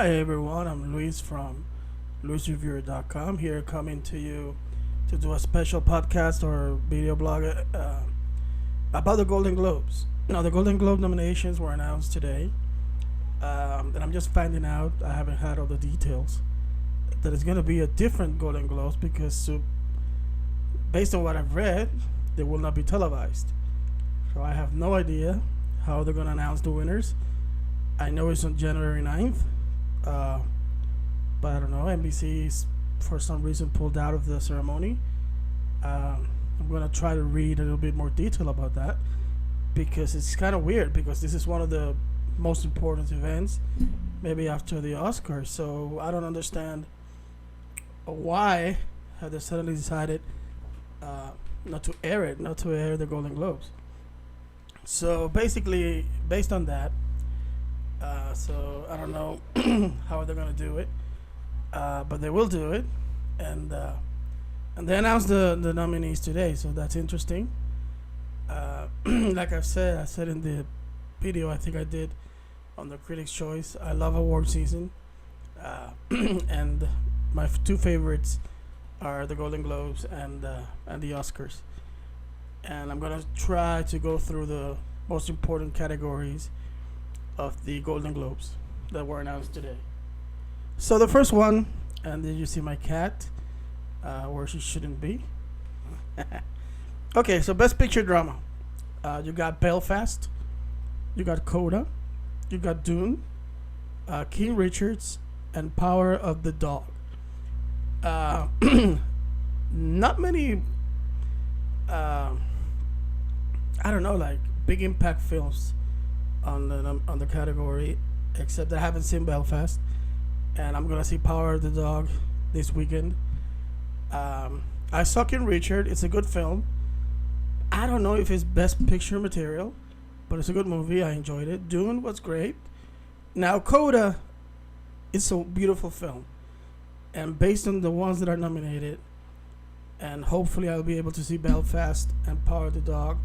Hi everyone, I'm Luis from LuisReviewer.com here coming to you to do a special podcast or video blog about the Golden Globes. Now, the Golden Globe nominations were announced today, and I'm just finding out, I haven't had all the details, that it's going to be a different Golden Globes because based on what I've read, they will not be televised. So I have no idea how they're going to announce the winners. I know it's on January 9th, but I don't know. NBC for some reason pulled out of the ceremony. I'm going to try to read a little bit more detail about that because it's kind of weird because this is one of the most important events, maybe after the Oscars. So I don't understand why have they suddenly decided not to air the Golden Globes. So basically, based on that, so I don't know how they're gonna do it, but they will do it, and they announced the nominees today, so that's interesting. Like I said in the video I think I did on the Critics' Choice, I love award season, and my two favorites are the Golden Globes and the Oscars, and I'm gonna try to go through the most important categories of the Golden Globes that were announced today. So the first one, and then you see my cat, where she shouldn't be. Okay, so Best Picture Drama. You got Belfast, you got Coda, you got Dune, King Richards, and Power of the Dog. Not many, I don't know, like big impact films on the category, except I haven't seen Belfast, and I'm gonna see Power of the Dog this weekend. I saw King Richard. It's a good film. I don't know if it's best picture material, but it's a good movie. I enjoyed it. Dune was great. Now Coda, it's a beautiful film, and based on the ones that are nominated, and hopefully I'll be able to see Belfast and Power of the Dog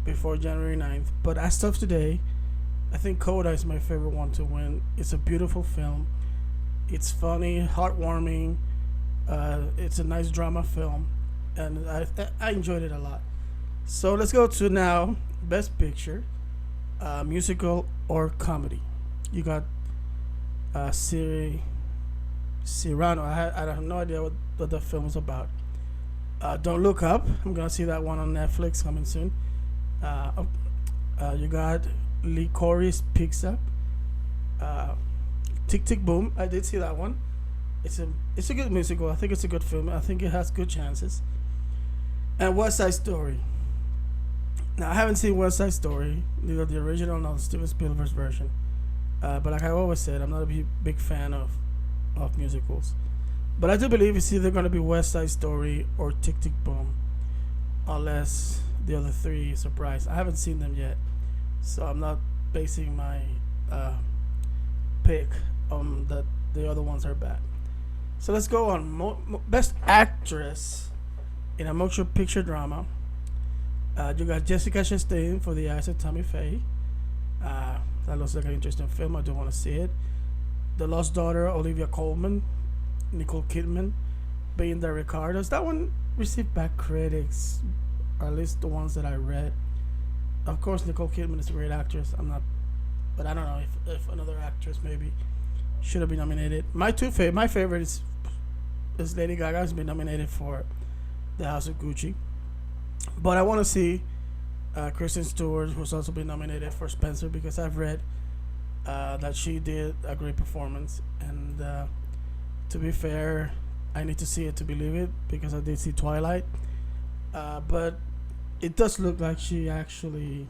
before January 9th. But as of today, I think Coda is my favorite one to win. It's a beautiful film. It's funny, heartwarming. It's a nice drama film, and I enjoyed it a lot. So let's go to now Best Picture, musical or comedy. You got Cyrano. I have no idea what the film is about. Don't Look Up. I'm gonna see that one on Netflix coming soon. You got Licorice Pizza, Tick Tick Boom. I did see that one. It's a good musical. I think it's a good film. I think it has good chances. And West Side Story. Now I haven't seen West Side Story, neither the original nor the Steven Spielberg's version. But like I always said, I'm not a big fan of musicals. But I do believe it's either going to be West Side Story or Tick Tick Boom, unless the other three surprise. I haven't seen them yet, so I'm not basing my pick on that the other ones are bad. So let's go on Best Actress in a Motion Picture Drama. You got Jessica Chastain for The Eyes of Tammy Faye. That looks like an interesting film. I do want to see it. The Lost Daughter, Olivia Colman, Nicole Kidman, being the Ricardos. That one received bad critics, or at least the ones that I read. Of course, Nicole Kidman is a great actress. But I don't know if another actress maybe should have been nominated. My favorite is Lady Gaga, has been nominated for The House of Gucci. But I want to see Kristen Stewart, who's also been nominated for Spencer, because I've read that she did a great performance. And to be fair, I need to see it to believe it, because I did see Twilight. But it does look like she actually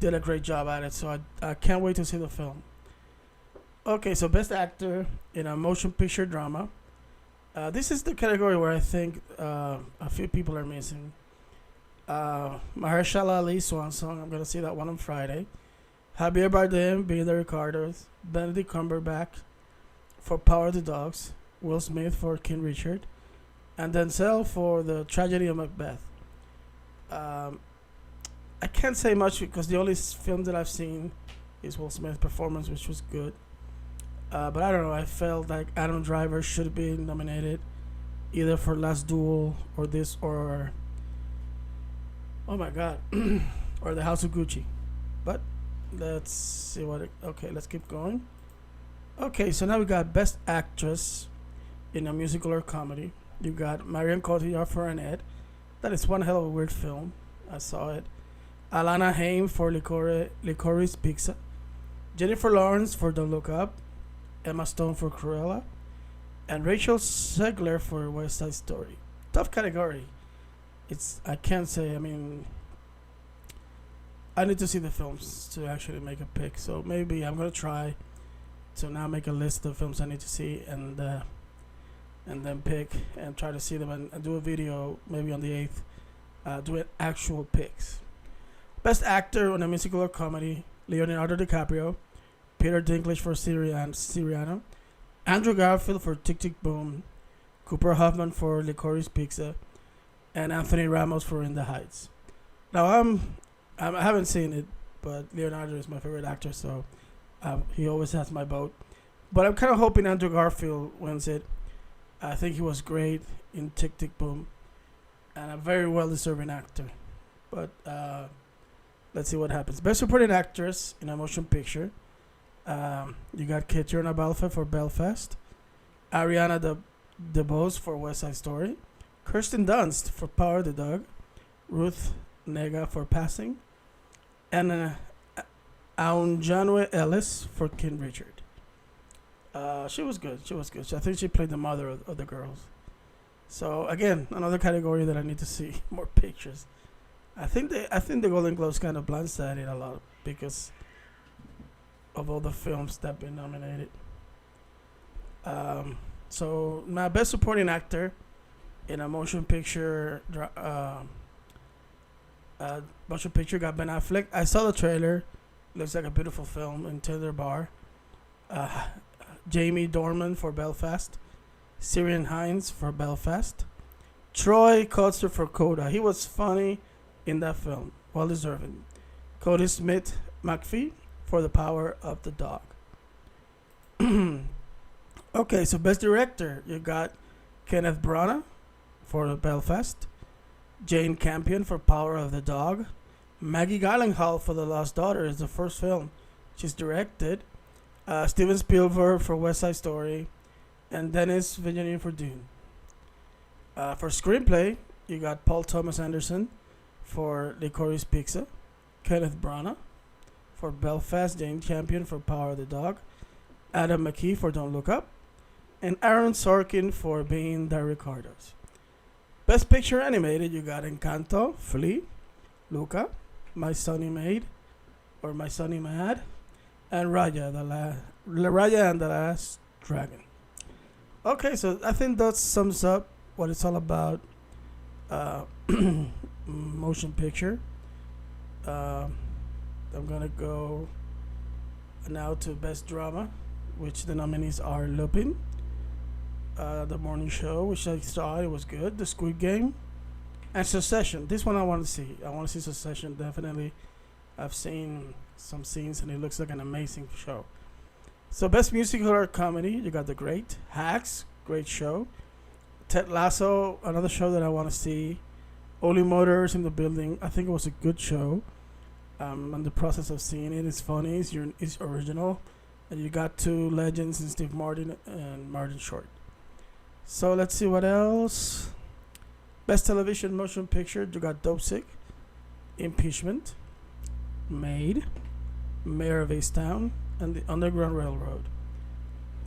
did a great job at it. So I can't wait to see the film. Okay, so Best Actor in a Motion Picture Drama. This is the category where I think a few people are missing. Mahershala Ali, Swan Song. I'm gonna see that one on Friday. Javier Bardem, being the Ricardos. Benedict Cumberbatch for Power of the Dogs. Will Smith for King Richard. And Denzel for The Tragedy of Macbeth. I can't say much because the only film that I've seen his Will Smith performance, which was good. But I don't know. I felt like Adam Driver should be nominated either for Last Duel or this or oh my god, or The House of Gucci. But let's see what. Okay, let's keep going. Okay, so now we got Best Actress in a Musical or Comedy. You got Marion Cotillard for Annette. That is one hell of a weird film. I saw it. Alana Haim for Licorice Pizza. Jennifer Lawrence for Don't Look Up. Emma Stone for Cruella. And Rachel Zegler for West Side Story. Tough category. I can't say, I mean, I need to see the films to actually make a pick. So maybe I'm going to try to now make a list of films I need to see and then pick and try to see them and do a video maybe on the 8th doing actual picks. Best Actor in a Musical or Comedy, Leonardo DiCaprio, Peter Dinklage for Cyrano, Andrew Garfield for Tick Tick Boom, Cooper Hoffman for Licorice Pizza, and Anthony Ramos for In the Heights. Now I haven't seen it, but Leonardo is my favorite actor, so he always has my vote. But I'm kind of hoping Andrew Garfield wins it. I think he was great in Tick Tick Boom, and a very well-deserving actor. But let's see what happens. Best Supporting Actress in a Motion Picture. You got Catriona Balfe for Belfast, Ariana DeBose for West Side Story, Kirsten Dunst for Power the Dog, Ruth Negga for Passing, and Aunjanue Ellis for King Richard. She was good. I think she played the mother of the girls. So again, another category that I need to see more pictures. I think the Golden Globes kind of blindsided a lot because of all the films that have been nominated. So my Best Supporting Actor in a Motion Picture got Ben Affleck. I saw the trailer. Looks like a beautiful film in Tender Bar. Jamie Dornan for Belfast. Ciarán Hinds for Belfast. Troy Kotsur for Coda. He was funny in that film. Well deserving. Cody Smith McPhee for The Power of the Dog. Okay, so Best Director. You got Kenneth Branagh for Belfast. Jane Campion for Power of the Dog. Maggie Gyllenhaal for The Lost Daughter is the first film she's directed. Steven Spielberg for West Side Story. And Denis Villeneuve for Dune. For Screenplay, you got Paul Thomas Anderson for Licorice Pizza. Kenneth Branagh for Belfast. Jane Campion for Power of the Dog. Adam McKee for Don't Look Up. And Aaron Sorkin for Being the Ricardos. Best Picture Animated, you got Encanto, Flea, Luca, My Sunny Maid, or My Sunny Mad, and Raya and the Last Dragon. Okay, so I think that sums up what it's all about. Motion picture. I'm gonna go now to Best Drama, which the nominees are Lupin, The Morning Show, which I saw, it was good, The Squid Game, and Succession. This one I want to see. I want to see Succession, definitely. I've seen some scenes and it looks like an amazing show. So Best Musical or Comedy, you got The Great, Hacks, great show. Ted Lasso, another show that I want to see. Only Murders in the Building, I think it was a good show. I'm in the process of seeing it. It's funny, it's original. And you got two legends in Steve Martin and Martin Short. So let's see what else. Best Television Motion Picture, you got Dope Sick, Impeachment, Made, Mayor of Easttown, and The Underground Railroad.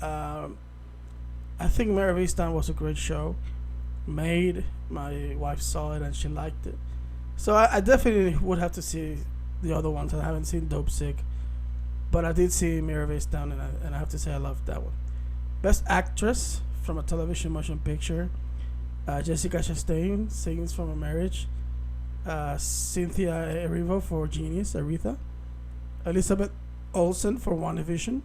I think Mayor of Easttown was a great show. Made, my wife saw it and she liked it. So I definitely would have to see the other ones. I haven't seen Dope Sick, but I did see Mayor of Easttown, and I have to say I loved that one. Best Actress from a Television Motion Picture, Jessica Chastain, Scenes from a Marriage, Cynthia Erivo for Genius, Aretha, Elizabeth Olsen for WandaVision,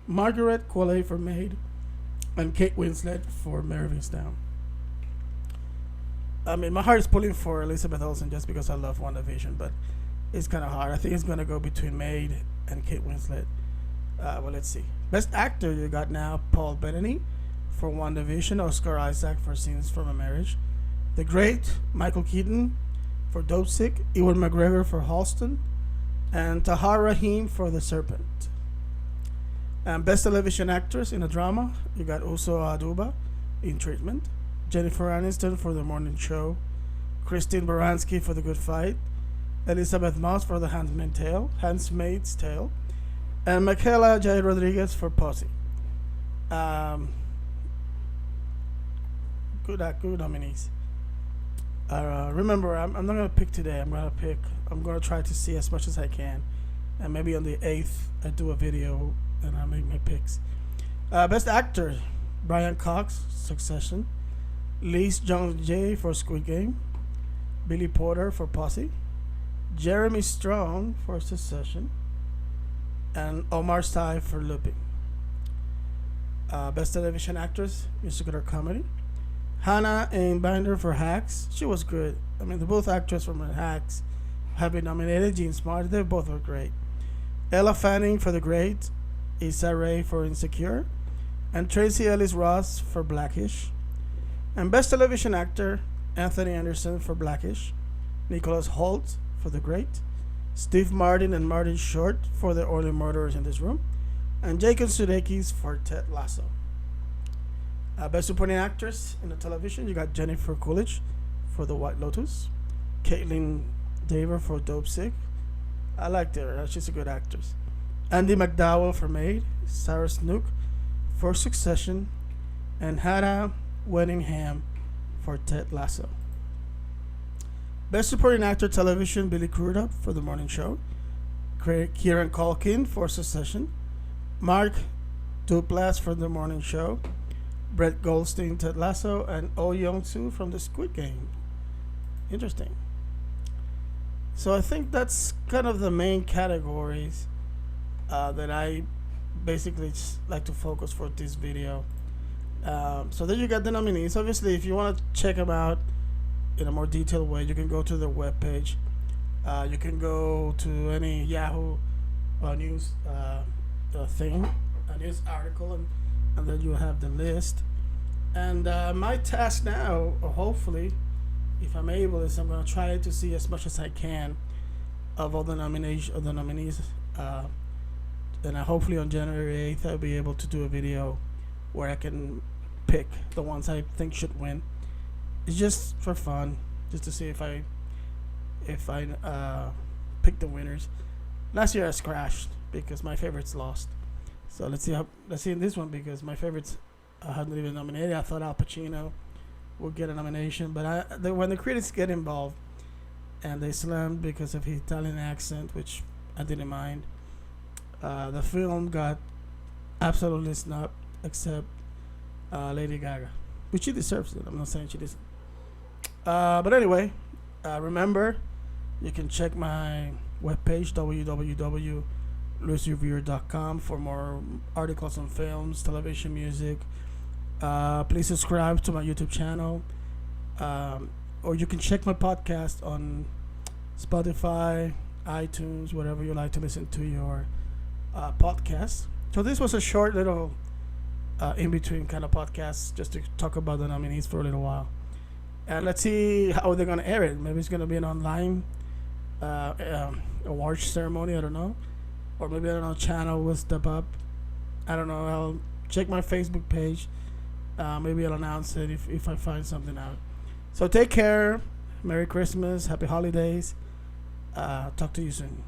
Margaret Qualley for Maid, and Kate Winslet for Mayor of Easttown. I mean, my heart is pulling for Elizabeth Olsen just because I love WandaVision, but it's kind of hard. I think it's going to go between Maid and Kate Winslet. Well, let's see. Best Actor, you got now Paul Bettany for WandaVision, Oscar Isaac for Scenes from a Marriage, the great Michael Keaton for Dopesick, Ewan McGregor for Halston, and Tahar Rahim for The Serpent. Best Television Actress in a Drama, you got Uso Aduba in Treatment, Jennifer Aniston for The Morning Show, Christine Baranski for The Good Fight, Elizabeth Moss for The Handmaid's Tale, and Michaela J. Rodriguez for Posse. Good nominees. Remember, I'm not gonna pick today. I'm gonna try to see as much as I can, and maybe on the 8th I do a video and I make my picks. Best Actor, Brian Cox, Succession, Lee Jong-jae for Squid Game, Billy Porter for Posse, Jeremy Strong for Succession, and Omar Sy for Lupin. Best Television Actress, Musical or Comedy, Hannah Einbinder for Hacks. She was good. I mean, the both actors from Hacks have been nominated. Jean Smart, they both were great. Ella Fanning for The Great, Issa Rae for Insecure, and Tracy Ellis Ross for Blackish. And Best Television Actor, Anthony Anderson for Blackish, Nicholas Hoult for The Great, Steve Martin and Martin Short for The Only Murderers in This Room, and Jacob Sudeikis for Ted Lasso. Best Supporting Actress in the Television, you got Jennifer Coolidge for The White Lotus, Caitlin Dever for Dopesick. I liked her. She's a good actress. Andy McDowell for Maid, Sarah Snook for Succession, and Hannah Weddingham for Ted Lasso. Best Supporting Actor Television, Billy Crudup for The Morning Show, Kieran Culkin for Succession, Mark Duplass for The Morning Show, Brett Goldstein, Ted Lasso, and Oh Young-soo from The Squid Game. Interesting. So I think that's kind of the main categories that I basically like to focus for this video. So then you got the nominees. Obviously, if you want to check them out in a more detailed way, you can go to their webpage. You can go to any Yahoo news thing, a news article, and then you have the list. And my task now, hopefully, if I'm able, is I'm going to try to see as much as I can of all the nominees. And hopefully on January 8th I'll be able to do a video where I can pick the ones I think should win. It's just for fun, just to see if I pick the winners. Last year I crashed because my favorites lost. So let's see in this one, because my favorites hadn't even nominated. I thought Al Pacino would get a nomination, but when the critics get involved and they slammed because of his Italian accent, which I didn't mind. The film got absolutely snubbed, except Lady Gaga, which she deserves it. I'm not saying she doesn't. But anyway, remember, you can check my webpage, www.luisreviewer.com, for more articles on films, television, music. Please subscribe to my YouTube channel. Or you can check my podcast on Spotify, iTunes, whatever you like to listen to your podcast. So this was a short little in-between kind of podcast, just to talk about the nominees for a little while. And let's see how they're going to air it. Maybe it's going to be an online award ceremony, I don't know. Or maybe, I don't know, channel will step up. I don't know. I'll check my Facebook page. Maybe I'll announce it if I find something out. So take care. Merry Christmas. Happy holidays. Talk to you soon.